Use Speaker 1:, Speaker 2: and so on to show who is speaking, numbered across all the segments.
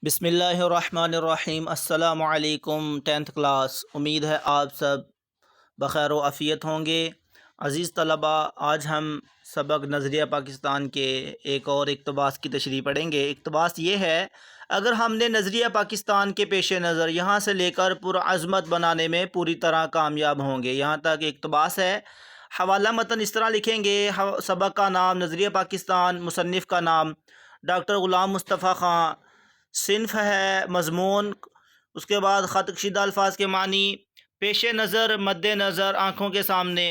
Speaker 1: بسم اللہ الرحمن الرحیم۔ السلام علیکم 10th کلاس۔ امید ہے آپ سب بخیر و عافیت ہوں گے۔ عزیز طلباء، آج ہم سبق نظریہ پاکستان کے ایک اور اقتباس کی تشریح پڑھیں گے۔ اقتباس یہ ہے: اگر ہم نے نظریہ پاکستان کے پیش نظر یہاں سے لے کر پرعزمت بنانے میں پوری طرح کامیاب ہوں گے۔ یہاں تک اقتباس ہے۔ حوالہ متن اس طرح لکھیں گے: سبق کا نام نظریہ پاکستان، مصنف کا نام ڈاکٹر غلام مصطفیٰ خان، صنف ہے مضمون، اس کے بعد خط کشیدہ الفاظ کے معنی، پیش نظر مد نظر آنکھوں کے سامنے،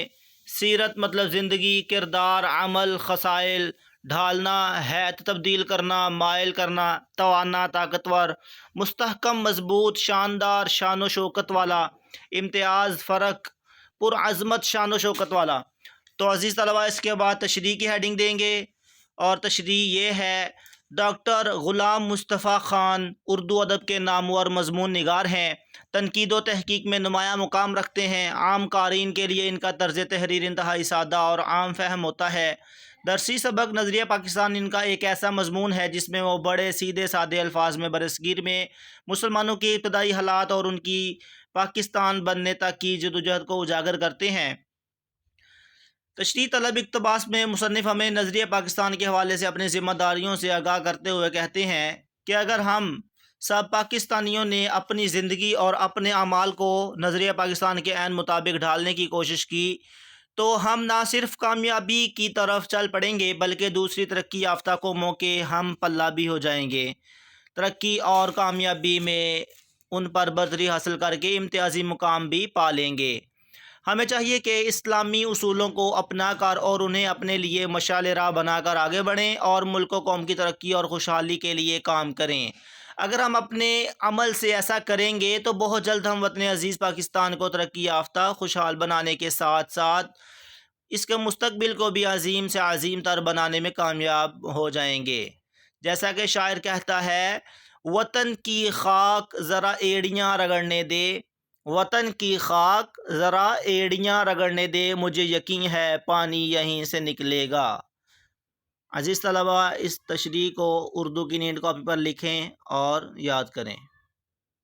Speaker 1: سیرت مطلب زندگی، کردار، عمل، خصائل، ڈھالنا، حیت تبدیل کرنا، مائل کرنا، توانا، طاقتور، مستحکم، مضبوط، شاندار، شان و شوکت والا، امتیاز، فرق، پرعظمت، شان و شوکت والا۔ تو عزیز طلباء، اس کے بعد تشریح کی ہیڈنگ دیں گے، اور تشریح یہ ہے: ڈاکٹر غلام مصطفیٰ خان اردو ادب کے نامور مضمون نگار ہیں، تنقید و تحقیق میں نمایاں مقام رکھتے ہیں۔ عام قارئین کے لیے ان کا طرز تحریر انتہائی سادہ اور عام فہم ہوتا ہے۔ درسی سبق نظریہ پاکستان ان کا ایک ایسا مضمون ہے جس میں وہ بڑے سیدھے سادے الفاظ میں برصغیر میں مسلمانوں کے ابتدائی حالات اور ان کی پاکستان بننے تک کی جدوجہد کو اجاگر کرتے ہیں۔ تشریح طلب اقتباس میں مصنف ہمیں نظریہ پاکستان کے حوالے سے اپنی ذمہ داریوں سے آگاہ کرتے ہوئے کہتے ہیں کہ اگر ہم سب پاکستانیوں نے اپنی زندگی اور اپنے اعمال کو نظریہ پاکستان کے عین مطابق ڈھالنے کی کوشش کی تو ہم نہ صرف کامیابی کی طرف چل پڑیں گے بلکہ دوسری ترقی یافتہ قوموں کے ہم پلہ بھی ہو جائیں گے۔ ترقی اور کامیابی میں ان پر برتری حاصل کر کے امتیازی مقام بھی پا لیں گے۔ ہمیں چاہیے کہ اسلامی اصولوں کو اپنا کر اور انہیں اپنے لیے مشعل راہ بنا کر آگے بڑھیں اور ملک و قوم کی ترقی اور خوشحالی کے لیے کام کریں۔ اگر ہم اپنے عمل سے ایسا کریں گے تو بہت جلد ہم وطن عزیز پاکستان کو ترقی یافتہ خوشحال بنانے کے ساتھ ساتھ اس کے مستقبل کو بھی عظیم سے عظیم تر بنانے میں کامیاب ہو جائیں گے۔ جیسا کہ شاعر کہتا ہے: وطن کی خاک ذرا ایڑیاں رگڑنے دے، وطن کی خاک ذرا ایڑیاں رگڑنے دے، مجھے یقین ہے پانی یہیں سے نکلے گا۔ عزیز طلباء، اس تشریح کو اردو کی نیند کاپی پر لکھیں اور یاد کریں۔